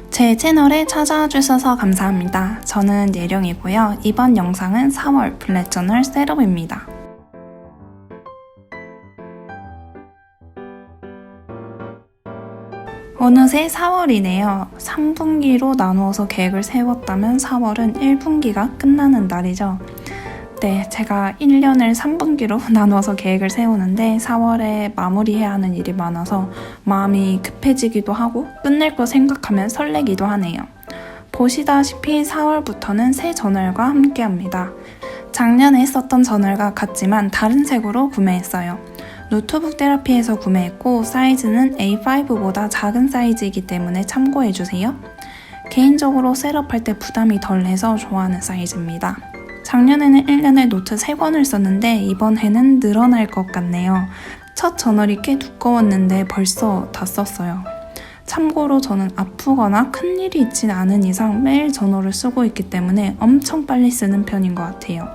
제 채널에 찾아와 주셔서 감사합니다. 저는 예령이고요. 이번 영상은 4월 블랙 저널 셋업입니다. 어느새 4월이네요. 3분기로 나누어서 계획을 세웠다면 4월은 1분기가 끝나는 날이죠. 네, 제가 1년을 3분기로 나눠서 계획을 세우는데 4월에 마무리해야 하는 일이 많아서 마음이 급해지기도 하고 끝낼 거 생각하면 설레기도 하네요. 보시다시피 4월부터는 새 저널과 함께합니다. 작년에 썼던 저널과 같지만 다른 색으로 구매했어요. 노트북 테라피에서 구매했고 사이즈는 A5보다 작은 사이즈이기 때문에 참고해주세요. 개인적으로 셋업할 때 부담이 덜해서 좋아하는 사이즈입니다. 작년에는 1년에 노트 3권을 썼는데 이번 해는 늘어날 것 같네요. 첫 저널이 꽤 두꺼웠는데 벌써 다 썼어요. 참고로 저는 아프거나 큰일이 있진 않은 이상 매일 저널을 쓰고 있기 때문에 엄청 빨리 쓰는 편인 것 같아요.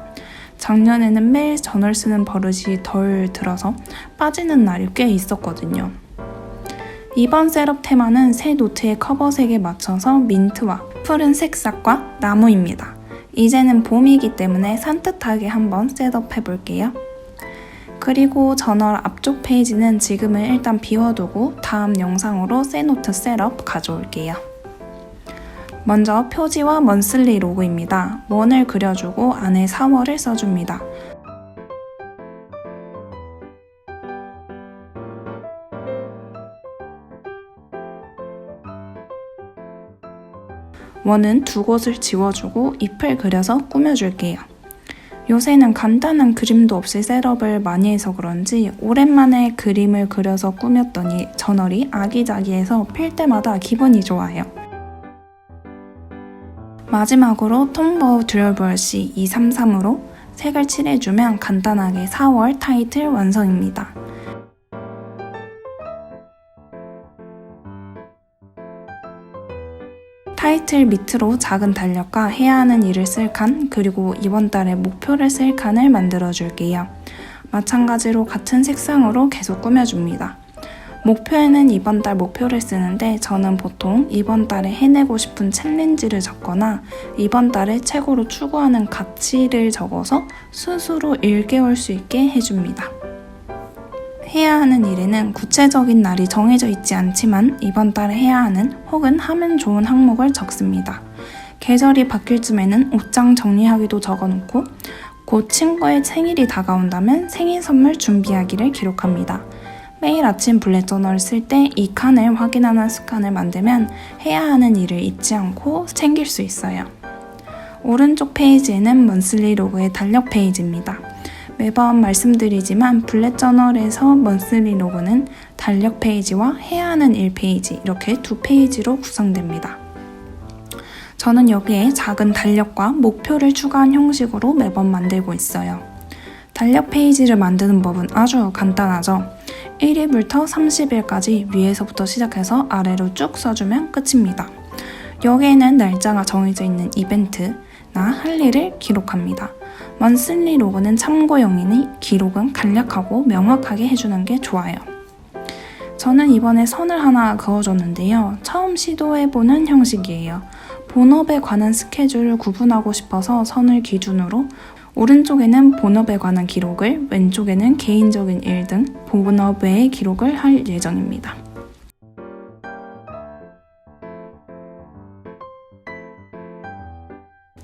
작년에는 매일 저널 쓰는 버릇이 덜 들어서 빠지는 날이 꽤 있었거든요. 이번 셋업 테마는 새 노트의 커버색에 맞춰서 민트와 푸른 색상과 나무입니다. 이제는 봄이기 때문에 산뜻하게 한번 셋업 해볼게요. 그리고 저널 앞쪽 페이지는 지금은 일단 비워두고 다음 영상으로 새 노트 셋업 가져올게요. 먼저 표지와 먼슬리 로고입니다. 원을 그려주고 안에 4월을 써줍니다. 원은 두 곳을 지워주고 잎을 그려서 꾸며줄게요. 요새는 간단한 그림도 없이 셋업을 많이 해서 그런지 오랜만에 그림을 그려서 꾸몄더니 저널이 아기자기해서 필 때마다 기분이 좋아요. 마지막으로 톰버우 듀얼브러쉬 233으로 색을 칠해주면 간단하게 4월 타이틀 완성입니다. 타이틀 밑으로 작은 달력과 해야 하는 일을 쓸 칸, 그리고 이번 달에 목표를 쓸 칸을 만들어줄게요. 마찬가지로 같은 색상으로 계속 꾸며줍니다. 목표에는 이번 달 목표를 쓰는데 저는 보통 이번 달에 해내고 싶은 챌린지를 적거나 이번 달에 최고로 추구하는 가치를 적어서 스스로 일깨울 수 있게 해줍니다. 해야 하는 일에는 구체적인 날이 정해져 있지 않지만 이번 달에 해야 하는 혹은 하면 좋은 항목을 적습니다. 계절이 바뀔 쯤에는 옷장 정리하기도 적어놓고 곧 친구의 생일이 다가온다면 생일 선물 준비하기를 기록합니다. 매일 아침 블랙 저널을 쓸 때 이 칸을 확인하는 습관을 만들면 해야 하는 일을 잊지 않고 챙길 수 있어요. 오른쪽 페이지에는 먼슬리 로그의 달력 페이지입니다. 매번 말씀드리지만 블랙 저널에서 먼슬리 로그는 달력 페이지와 해야 하는 일 페이지 이렇게 두 페이지로 구성됩니다. 저는 여기에 작은 달력과 목표를 추가한 형식으로 매번 만들고 있어요. 달력 페이지를 만드는 법은 아주 간단하죠. 1일부터 30일까지 위에서부터 시작해서 아래로 쭉 써주면 끝입니다. 여기에는 날짜가 정해져 있는 이벤트나 할 일을 기록합니다. 먼슬리 로그는 참고용이니 기록은 간략하고 명확하게 해주는 게 좋아요. 저는 이번에 선을 하나 그어줬는데요. 처음 시도해보는 형식이에요. 본업에 관한 스케줄을 구분하고 싶어서 선을 기준으로 오른쪽에는 본업에 관한 기록을, 왼쪽에는 개인적인 일 등 본업 외의 기록을 할 예정입니다.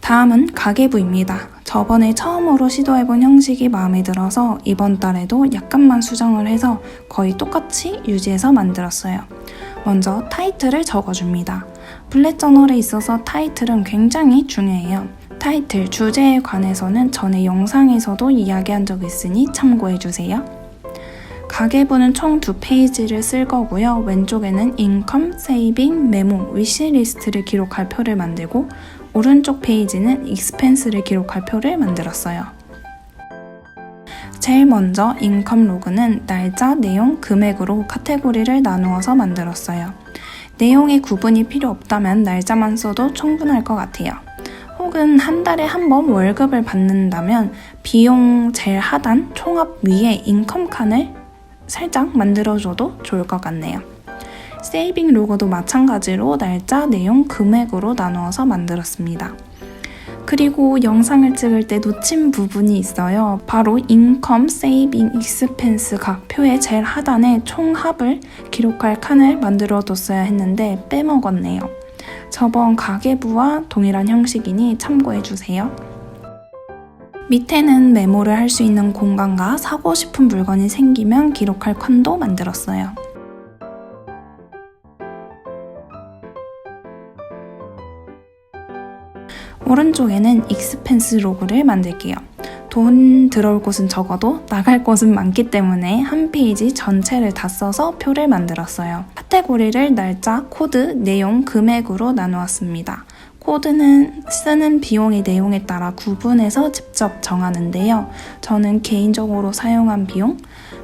다음은 가계부입니다. 저번에 처음으로 시도해본 형식이 마음에 들어서 이번 달에도 약간만 수정을 해서 거의 똑같이 유지해서 만들었어요. 먼저 타이틀을 적어줍니다. 블랙 저널에 있어서 타이틀은 굉장히 중요해요. 타이틀, 주제에 관해서는 전에 영상에서도 이야기한 적이 있으니 참고해주세요. 가계부는 총 2페이지를 쓸 거고요. 왼쪽에는 인컴, 세이빙, 메모, 위시리스트를 기록할 표를 만들고 오른쪽 페이지는 익스펜스를 기록할 표를 만들었어요. 제일 먼저 인컴 로그는 날짜, 내용, 금액으로 카테고리를 나누어서 만들었어요. 내용의 구분이 필요 없다면 날짜만 써도 충분할 것 같아요. 혹은 한 달에 한 번 월급을 받는다면 비용 제일 하단 총합 위에 인컴 칸을 살짝 만들어줘도 좋을 것 같네요. 세이빙 로그도 마찬가지로 날짜, 내용, 금액으로 나누어서 만들었습니다. 그리고 영상을 찍을 때 놓친 부분이 있어요. 바로 인컴, 세이빙, 익스펜스 각 표의 제일 하단에 총합을 기록할 칸을 만들어 뒀어야 했는데 빼먹었네요. 저번 가계부와 동일한 형식이니 참고해주세요. 밑에는 메모를 할 수 있는 공간과 사고 싶은 물건이 생기면 기록할 칸도 만들었어요. 오른쪽에는 익스펜스 로그를 만들게요. 돈 들어올 곳은 적어도 나갈 곳은 많기 때문에 한 페이지 전체를 다 써서 표를 만들었어요. 카테고리를 날짜, 코드, 내용, 금액으로 나누었습니다. 코드는 쓰는 비용의 내용에 따라 구분해서 직접 정하는데요. 저는 개인적으로 사용한 비용,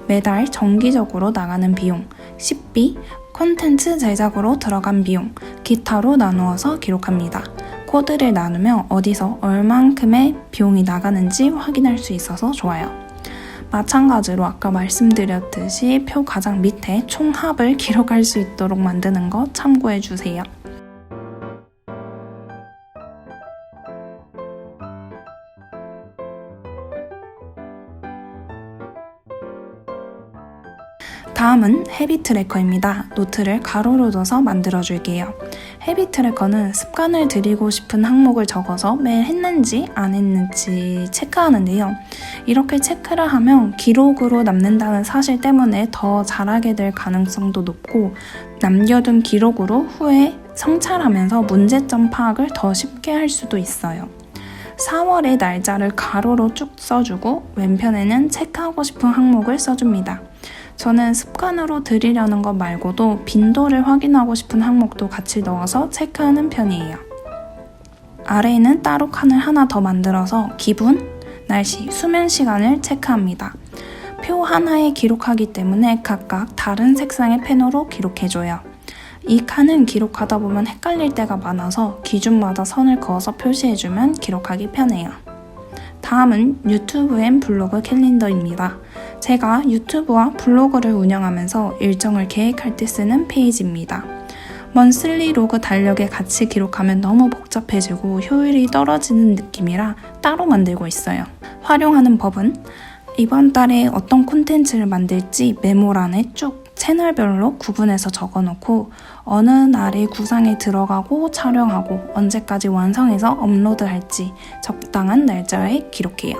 매달 정기적으로 나가는 비용, 식비, 콘텐츠 제작으로 들어간 비용, 기타로 나누어서 기록합니다. 코드를 나누면 어디서 얼만큼의 비용이 나가는지 확인할 수 있어서 좋아요. 마찬가지로 아까 말씀드렸듯이 표 가장 밑에 총합을 기록할 수 있도록 만드는 거 참고해주세요. 다음은 헤비 트래커입니다. 노트를 가로로 둬서 만들어줄게요. 헤비 트래커는 습관을 들이고 싶은 항목을 적어서 매일 했는지 안 했는지 체크하는데요. 이렇게 체크를 하면 기록으로 남는다는 사실 때문에 더 잘하게 될 가능성도 높고 남겨둔 기록으로 후에 성찰하면서 문제점 파악을 더 쉽게 할 수도 있어요. 4월의 날짜를 가로로 쭉 써주고 왼편에는 체크하고 싶은 항목을 써줍니다. 저는 습관으로 들이려는 것 말고도 빈도를 확인하고 싶은 항목도 같이 넣어서 체크하는 편이에요. 아래에는 따로 칸을 하나 더 만들어서 기분, 날씨, 수면 시간을 체크합니다. 표 하나에 기록하기 때문에 각각 다른 색상의 펜으로 기록해줘요. 이 칸은 기록하다 보면 헷갈릴 때가 많아서 기준마다 선을 그어서 표시해주면 기록하기 편해요. 다음은 유튜브 앤 블로그 캘린더입니다. 제가 유튜브와 블로그를 운영하면서 일정을 계획할 때 쓰는 페이지입니다. 먼슬리 로그 달력에 같이 기록하면 너무 복잡해지고 효율이 떨어지는 느낌이라 따로 만들고 있어요. 활용하는 법은 이번 달에 어떤 콘텐츠를 만들지 메모란에 쭉 채널별로 구분해서 적어놓고 어느 날에 구상에 들어가고 촬영하고 언제까지 완성해서 업로드할지 적당한 날짜에 기록해요.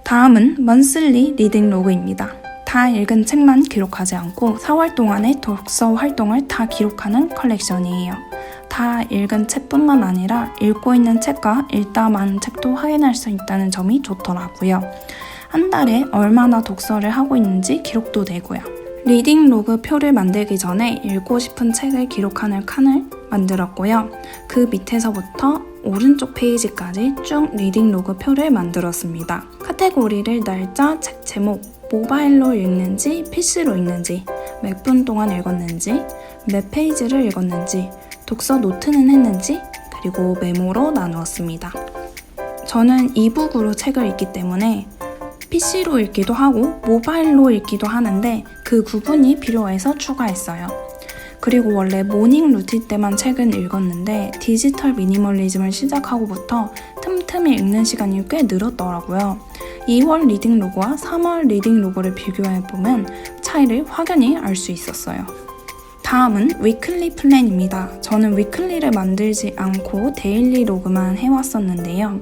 다음은 먼슬리 리딩 로그입니다. 다 읽은 책만 기록하지 않고 4월 동안의 독서 활동을 다 기록하는 컬렉션이에요. 다 읽은 책뿐만 아니라 읽고 있는 책과 읽다 마는 책도 확인할 수 있다는 점이 좋더라고요. 한 달에 얼마나 독서를 하고 있는지 기록도 되고요. 리딩 로그 표를 만들기 전에 읽고 싶은 책을 기록하는 칸을 만들었고요. 그 밑에서부터 오른쪽 페이지까지 쭉 리딩 로그 표를 만들었습니다. 카테고리를 날짜, 책 제목, 모바일로 읽는지, PC로 읽는지, 몇 분 동안 읽었는지, 몇 페이지를 읽었는지, 독서 노트는 했는지, 그리고 메모로 나누었습니다. 저는 이북으로 책을 읽기 때문에 PC로 읽기도 하고 모바일로 읽기도 하는데 그 구분이 필요해서 추가했어요. 그리고 원래 모닝 루틴 때만 책은 읽었는데 디지털 미니멀리즘을 시작하고부터 틈틈이 읽는 시간이 꽤 늘었더라고요. 2월 리딩 로그와 3월 리딩 로그를 비교해보면 차이를 확연히 알 수 있었어요. 다음은 위클리 플랜입니다. 저는 위클리를 만들지 않고 데일리 로그만 해왔었는데요.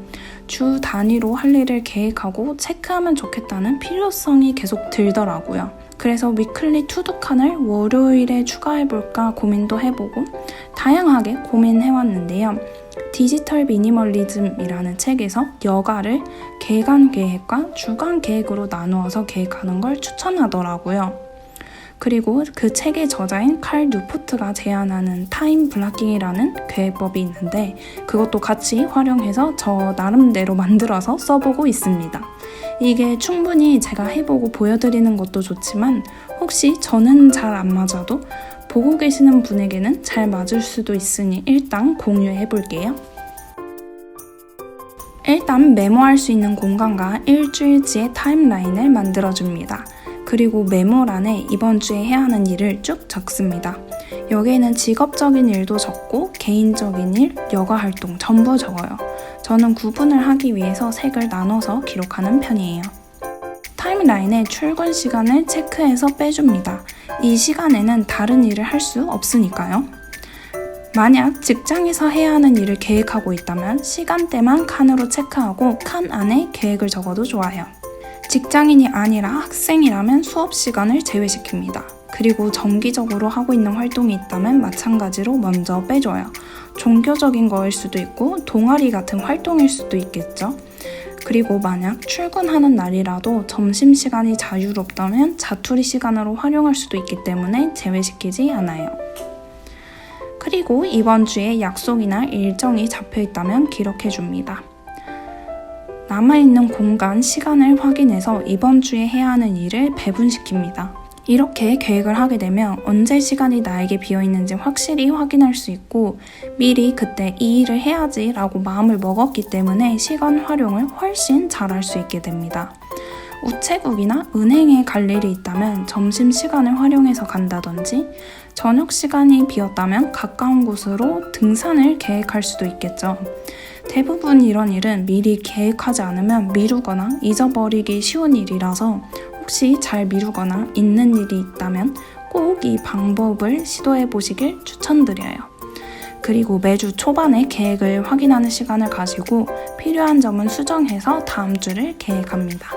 주 단위로 할 일을 계획하고 체크하면 좋겠다는 필요성이 계속 들더라고요. 그래서 위클리 투두 칸을 월요일에 추가해볼까 고민도 해보고 다양하게 고민해왔는데요. 디지털 미니멀리즘이라는 책에서 여가를 개간 계획과 주간 계획으로 나누어서 계획하는 걸 추천하더라고요. 그리고 그 책의 저자인 칼 뉴포트가 제안하는 타임 블락킹이라는 계획법이 있는데 그것도 같이 활용해서 저 나름대로 만들어서 써보고 있습니다. 이게 충분히 제가 해보고 보여드리는 것도 좋지만 혹시 저는 잘 안 맞아도 보고 계시는 분에게는 잘 맞을 수도 있으니 일단 공유해 볼게요. 일단 메모할 수 있는 공간과 일주일치의 타임라인을 만들어줍니다. 그리고 메모란에 이번 주에 해야 하는 일을 쭉 적습니다. 여기에는 직업적인 일도 적고 개인적인 일, 여가 활동 전부 적어요. 저는 구분을 하기 위해서 색을 나눠서 기록하는 편이에요. 타임라인에 출근 시간을 체크해서 빼줍니다. 이 시간에는 다른 일을 할 수 없으니까요. 만약 직장에서 해야 하는 일을 계획하고 있다면 시간대만 칸으로 체크하고 칸 안에 계획을 적어도 좋아요. 직장인이 아니라 학생이라면 수업 시간을 제외시킵니다. 그리고 정기적으로 하고 있는 활동이 있다면 마찬가지로 먼저 빼줘요. 종교적인 거일 수도 있고 동아리 같은 활동일 수도 있겠죠. 그리고 만약 출근하는 날이라도 점심시간이 자유롭다면 자투리 시간으로 활용할 수도 있기 때문에 제외시키지 않아요. 그리고 이번 주에 약속이나 일정이 잡혀 있다면 기록해줍니다. 남아있는 공간, 시간을 확인해서 이번 주에 해야 하는 일을 배분시킵니다. 이렇게 계획을 하게 되면 언제 시간이 나에게 비어있는지 확실히 확인할 수 있고 미리 그때 이 일을 해야지 라고 마음을 먹었기 때문에 시간 활용을 훨씬 잘할 수 있게 됩니다. 우체국이나 은행에 갈 일이 있다면 점심시간을 활용해서 간다든지 저녁 시간이 비었다면 가까운 곳으로 등산을 계획할 수도 있겠죠. 대부분 이런 일은 미리 계획하지 않으면 미루거나 잊어버리기 쉬운 일이라서 혹시 잘 미루거나 잊는 일이 있다면 꼭 이 방법을 시도해 보시길 추천드려요. 그리고 매주 초반에 계획을 확인하는 시간을 가지고 필요한 점은 수정해서 다음 주를 계획합니다.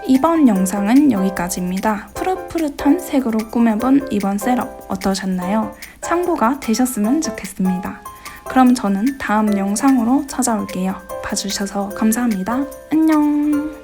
이번 영상은 여기까지입니다. 푸릇푸릇한 색으로 꾸며본 이번 셋업 어떠셨나요? 참고가 되셨으면 좋겠습니다. 그럼 저는 다음 영상으로 찾아올게요. 봐주셔서 감사합니다. 안녕!